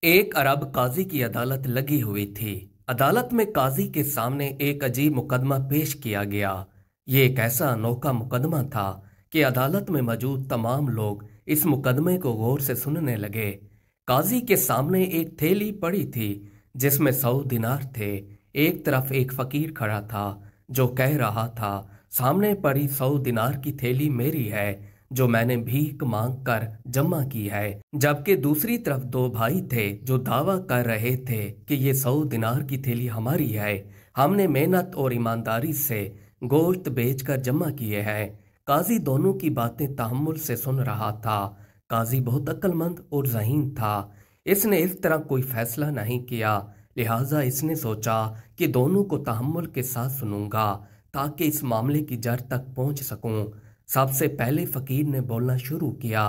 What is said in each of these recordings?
एक अरब काजी की अदालत लगी हुई थी। अदालत में काजी के सामने एक अजीब मुकदमा पेश किया गया। ये एक ऐसा अनोखा मुकदमा था कि अदालत में मौजूद तमाम लोग इस मुकदमे को गौर से सुनने लगे। काजी के सामने एक थैली पड़ी थी जिसमें 100 दिनार थे। एक तरफ एक फकीर खड़ा था जो कह रहा था, सामने पड़ी 100 दिनार की थैली मेरी है जो मैंने भीख मांग कर जमा की है। जबकि दूसरी तरफ दो भाई थे जो दावा कर रहे थे कि ये 100 दिनार की थैली हमारी है, हमने मेहनत और ईमानदारी से गोश्त बेचकर जमा किए हैं। काजी दोनों की बातें तहम्मुल से सुन रहा था। काजी बहुत अक्लमंद और ज़हीन था। इसने इस तरह कोई फैसला नहीं किया, लिहाजा इसने सोचा कि दोनों को तहम्मुल के साथ सुनूंगा ताकि इस मामले की जड़ तक पहुंच सकूं। सबसे पहले फकीर ने बोलना शुरू किया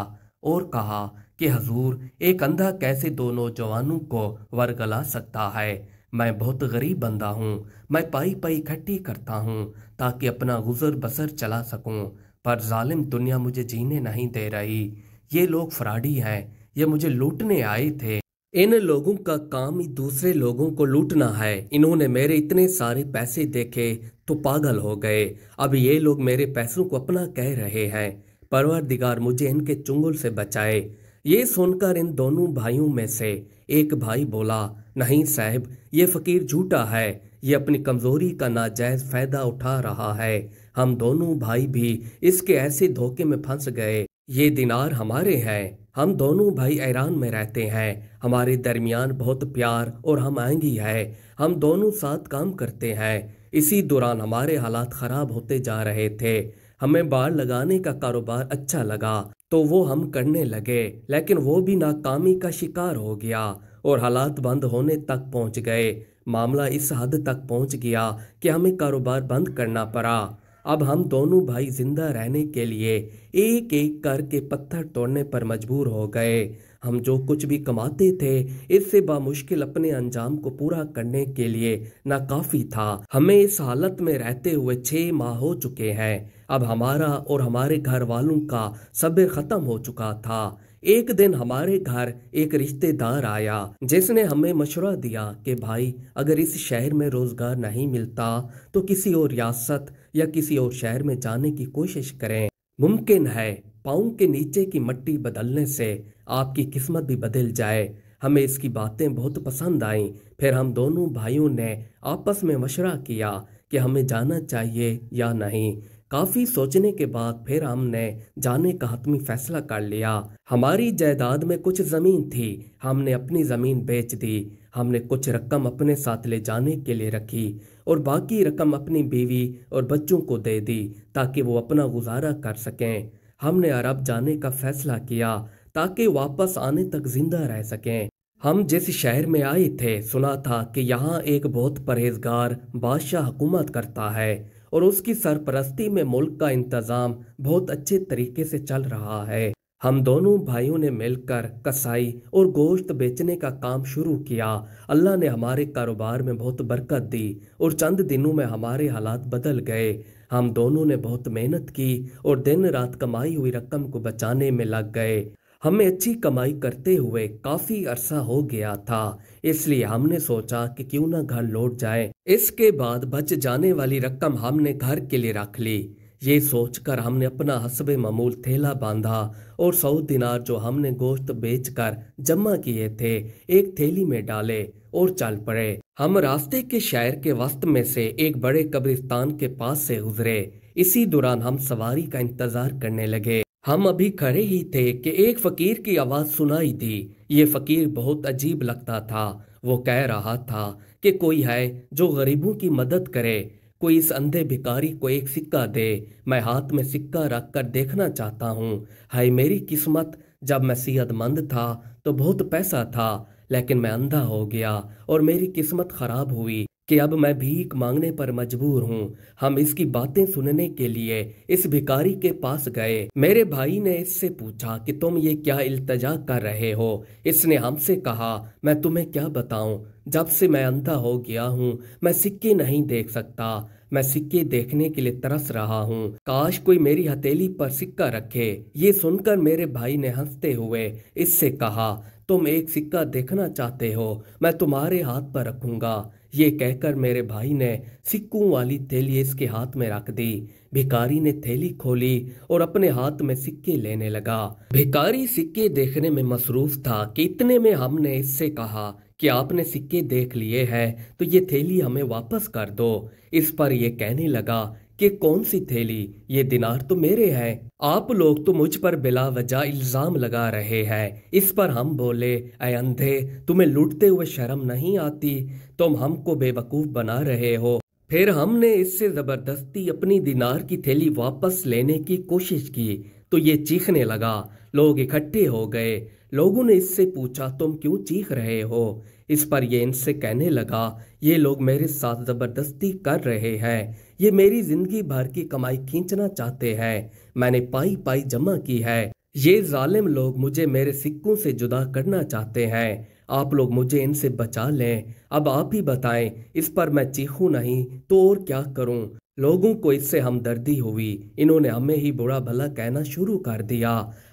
और कहा कि हजूर, एक अंधा कैसे दो नौजवानों को वरगला सकता है। मैं बहुत गरीब बंदा हूँ। मैं पाई पाई इकट्ठी करता हूँ ताकि अपना गुजर बसर चला सकूँ, पर जालिम दुनिया मुझे जीने नहीं दे रही। ये लोग फ्राडी हैं, ये मुझे लूटने आए थे। इन लोगों का काम ही दूसरे लोगों को लूटना है। इन्होंने मेरे इतने सारे पैसे देखे तो पागल हो गए। अब ये लोग मेरे पैसों को अपना कह रहे हैं। परवरदिगार मुझे इनके चुंगल से बचाए। ये सुनकर इन दोनों भाइयों में से एक भाई बोला, नहीं साहब, ये फकीर झूठा है। ये अपनी कमजोरी का नाजायज फायदा उठा रहा है। हम दोनों भाई भी इसके ऐसे धोखे में फंस गए। ये दिनार हमारे हैं। हम दोनों भाई ईरान में रहते हैं। हमारे दरमियान बहुत प्यार और हम आएंगी है। हम दोनों साथ काम करते हैं। इसी दौरान हमारे हालात खराब होते जा रहे थे। हमें बाड़ लगाने का कारोबार अच्छा लगा तो वो हम करने लगे, लेकिन वो भी नाकामी का शिकार हो गया और हालात बंद होने तक पहुंच गए। मामला इस हद तक पहुंच गया कि हमें कारोबार बंद करना पड़ा। अब हम दोनों भाई जिंदा रहने के लिए एक एक करके पत्थर तोड़ने पर मजबूर हो गए। हम जो कुछ भी कमाते थे इससे बामुश्किल अपने अंजाम को पूरा करने के लिए नाकाफी था। हमें इस हालत में रहते हुए 6 माह हो चुके हैं। अब हमारा और हमारे घर वालों का सब्र खत्म हो चुका था। एक दिन हमारे घर एक रिश्तेदार आया जिसने हमें मशवरा दिया कि भाई, अगर इस शहर में रोजगार नहीं मिलता तो किसी और रियासत या किसी और शहर में जाने की कोशिश करें। मुमकिन है पाँव के नीचे की मट्टी बदलने से आपकी किस्मत भी बदल जाए। हमें इसकी बातें बहुत पसंद आईं। फिर हम दोनों भाइयों ने आपस में मशवरा किया कि हमें जाना चाहिए या नहीं। काफी सोचने के बाद फिर हमने जाने का हतमी फैसला कर लिया। हमारी जायदाद में कुछ जमीन थी, हमने अपनी जमीन बेच दी। हमने कुछ रकम अपने साथ ले जाने के लिए रखी और बाकी रकम अपनी बीवी और बच्चों को दे दी ताकि वो अपना गुजारा कर सकें। हमने अरब जाने का फैसला किया ताकि वापस आने तक जिंदा रह सकें। हम जिस शहर में आए थे सुना था कि यहाँ एक बहुत परहेजगार बादशाह हुकूमत करता है और उसकी सरपरस्ती में मुल्क का इंतजाम बहुत अच्छे तरीके से चल रहा है। हम दोनों भाइयों ने मिलकर कसाई और गोश्त बेचने का काम शुरू किया। अल्लाह ने हमारे कारोबार में बहुत बरकत दी और चंद दिनों में हमारे हालात बदल गए। हम दोनों ने बहुत मेहनत की और दिन रात कमाई हुई रकम को बचाने में लग गए। हमें अच्छी कमाई करते हुए काफी अरसा हो गया था, इसलिए हमने सोचा कि क्यों ना घर लौट जाए। इसके बाद बच जाने वाली रकम हमने घर के लिए रख ली। ये सोचकर हमने अपना हस्बे मामूल थैला बांधा और 100 दिनार जो हमने गोश्त बेचकर जमा किए थे एक थैली में डाले और चल पड़े। हम रास्ते के शहर के वस्त में से एक बड़े कब्रिस्तान के पास से गुजरे। इसी दौरान हम सवारी का इंतजार करने लगे। हम अभी खड़े ही थे कि एक फकीर की आवाज सुनाई दी। ये फकीर बहुत अजीब लगता था। वो कह रहा था कि कोई है जो गरीबों की मदद करे, कोई इस अंधे भिखारी को एक सिक्का दे। मैं हाथ में सिक्का रख कर देखना चाहता हूँ। हाय मेरी किस्मत, जब मैं सेहतमंद था तो बहुत पैसा था, लेकिन मैं अंधा हो गया और मेरी किस्मत खराब हुई कि अब मैं भीख मांगने पर मजबूर हूँ। हम इसकी बातें सुनने के लिए इस भिखारी के पास गए। मेरे भाई ने इससे पूछा कि तुम ये क्या इल्तजा कर रहे हो। इसने हमसे कहा, मैं तुम्हें क्या बताऊं, जब से मैं अंधा हो गया हूँ मैं सिक्के नहीं देख सकता। मैं सिक्के देखने के लिए तरस रहा हूँ। काश कोई मेरी हथेली पर सिक्का रखे। ये सुनकर मेरे भाई ने हंसते हुए इससे कहा, तुम एक सिक्का देखना चाहते हो, मैं तुम्हारे हाथ पर रखूंगा। ये कहकर मेरे भाई ने सिक्कों वाली थैली इसके हाथ में रख दी। भिखारी ने थैली खोली और अपने हाथ में सिक्के लेने लगा। भिखारी सिक्के देखने में मसरूफ था कि इतने में हमने इससे कहा कि आपने सिक्के देख लिए हैं तो ये थैली हमें वापस कर दो। इस पर यह कहने लगा कि कौन सी थैली, ये दिनार तो मेरे हैं। आप लोग तो मुझ पर बिला वजह इल्जाम लगा रहे हैं। इस पर हम बोले, ऐ अंधे, तुम्हें लूटते हुए शर्म नहीं आती? तुम हमको बेवकूफ बना रहे हो। फिर हमने इससे जबरदस्ती अपनी दिनार की थैली वापस लेने की कोशिश की तो ये चीखने लगा। लोग इकट्ठे हो गए। लोगों ने इससे पूछा, तुम क्यों चीख रहे हो? इस पर ये इनसे कहने लगा, ये लोग मेरे साथ जबरदस्ती कर रहे हैं। ये मेरी जिंदगी भर की कमाई खींचना चाहते हैं। मैंने पाई पाई जमा की है। ये जालिम लोग मुझे मेरे सिक्कों से जुदा करना चाहते हैं। आप लोग मुझे इनसे बचा लें। अब आप ही बताएं। इस पर मैं चीखूं नहीं तो और क्या करूं? लोगों को इससे हमदर्दी हुई। इन्होंने हमें ही बुरा भला कहना शुरू कर दिया।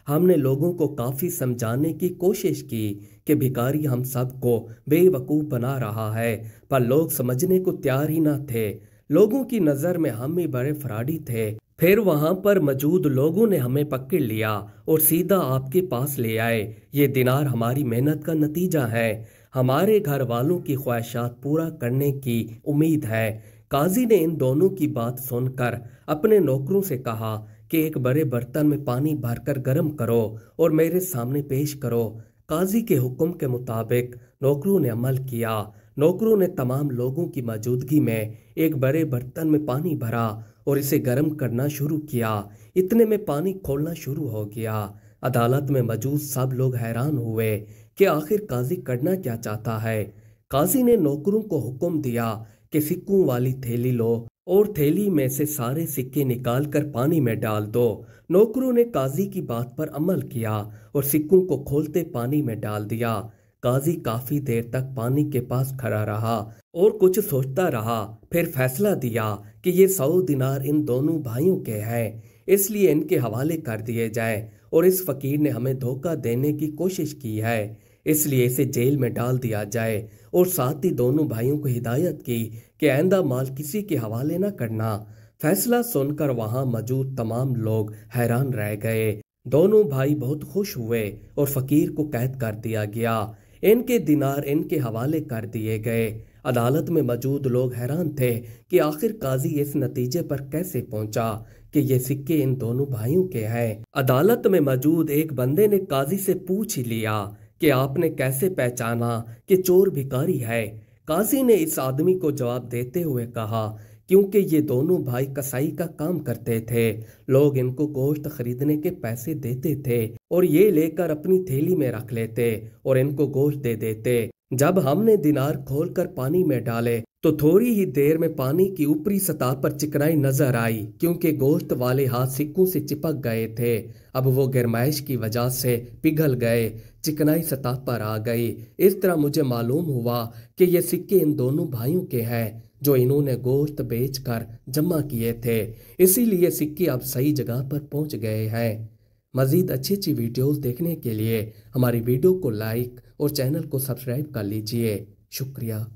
हमने लोगों को काफी समझाने की कोशिश की कि भिखारी हम सबको बेवकूफ बना रहा है, पर लोग समझने को तैयार ही ना थे। लोगों की नजर में हम ही बड़े फराडी थे। फिर वहां पर मौजूद लोगों ने हमें पकड़ लिया और सीधा आपके पास ले आए। ये दिनार हमारी मेहनत का नतीजा है। हमारे घर वालों की ख्वाहिशात पूरा करने की उम्मीद है। काजी ने इन दोनों की बात सुनकर अपने नौकरों से कहा कि एक बड़े बर्तन में पानी भरकर गर्म करो और मेरे सामने पेश करो। काजी के हुक्म के मुताबिक नौकरों ने अमल किया। नौकरों ने तमाम लोगों की मौजूदगी में एक बड़े बर्तन में पानी भरा और इसे गर्म करना शुरू किया। इतने में पानी खोलना शुरू हो गया। अदालत में मौजूद सब लोग हैरान हुए कि आखिर काजी करना क्या चाहता है। काजी ने नौकरों को हुक्म दिया कि सिक्कों वाली थैली लो और थैली में से सारे सिक्के निकाल कर पानी में डाल दो। नौकरों ने काजी की बात पर अमल किया और सिक्कों को खोलते पानी में डाल दिया। काजी काफी देर तक पानी के पास खड़ा रहा और कुछ सोचता रहा। फिर फैसला दिया कि ये 100 दिनार इन दोनों भाइयों के हैं, इसलिए इनके हवाले कर दिए जाएं। और इस फकीर ने हमें धोखा देने की कोशिश की है, इसलिए इसे जेल में डाल दिया जाए। और साथ ही दोनों भाइयों को हिदायत की कि आइंदा माल किसी के हवाले न करना। फैसला सुनकर वहां मौजूद तमाम लोग हैरान रह गए। दोनों भाई बहुत खुश हुए और फकीर को कैद कर दिया गया। इनके दिनार इनके हवाले कर दिए गए। अदालत में मौजूद लोग हैरान थे कि आखिर काजी इस नतीजे पर कैसे पहुंचा कि ये सिक्के इन दोनों भाइयों के हैं। अदालत में मौजूद एक बंदे ने काजी से पूछ लिया कि आपने कैसे पहचाना कि चोर भिखारी है। काजी ने इस आदमी को जवाब देते हुए कहा, क्योंकि ये दोनों भाई कसाई का काम करते थे। लोग इनको गोश्त खरीदने के पैसे देते थे और ये लेकर अपनी थैली में रख लेते और इनको गोश्त दे देते। जब हमने दिनार खोलकर पानी में डाले तो थोड़ी ही देर में पानी की ऊपरी सतह पर चिकनाई नजर आई, क्योंकि गोश्त वाले हाथ सिक्कों से चिपक गए थे। अब वो गर्माइश की वजह से पिघल गए, चिकनाई सतह पर आ गई। इस तरह मुझे मालूम हुआ कि ये सिक्के इन दोनों भाइयों के हैं जो इन्होंने गोश्त बेचकर जमा किए थे। इसीलिए सिक्के अब सही जगह पर पहुंच गए हैं। मजीद अच्छी वीडियोस देखने के लिए हमारी वीडियो को लाइक और चैनल को सब्सक्राइब कर लीजिए। शुक्रिया।